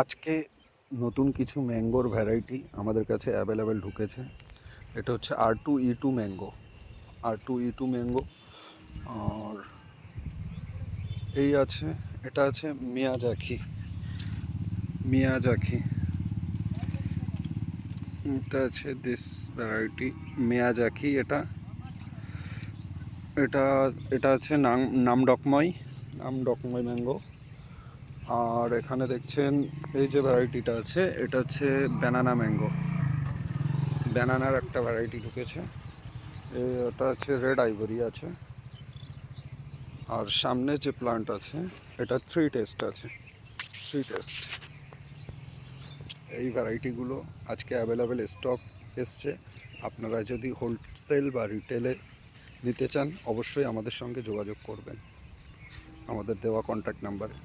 আজকে নতুন কিছু ম্যাঙ্গোর ভ্যারাইটি আমাদের কাছে অ্যাভেলেবেল ঢুকেছে। এটা হচ্ছে R2E2 ম্যাঙ্গো। R2E2 mango. আর এই আছে, এটা আছে মিয়াজাকি। এটা আছে দিস ভ্যারাইটি মিয়াজাকি। এটা এটা এটা আছে নামডকময় ম্যাঙ্গো। আর এখানে দেখছেন এই যে ভ্যারাইটিটা আছে, এটা হচ্ছে ব্যানানার একটা ভ্যারাইটি ঢুকেছে। এটা আছে রেড আইভরি আছে। আর সামনে যে প্লান্ট আছে এটা থ্রি টেস্ট। এই ভ্যারাইটিগুলো আজকে অ্যাভেলেবেল স্টক এসছে। আপনারা যদি হোলসেল বা রিটেলে নিতে চান অবশ্যই আমাদের সঙ্গে যোগাযোগ করবেন আমাদের দেওয়া কন্ট্যাক্ট নাম্বারে।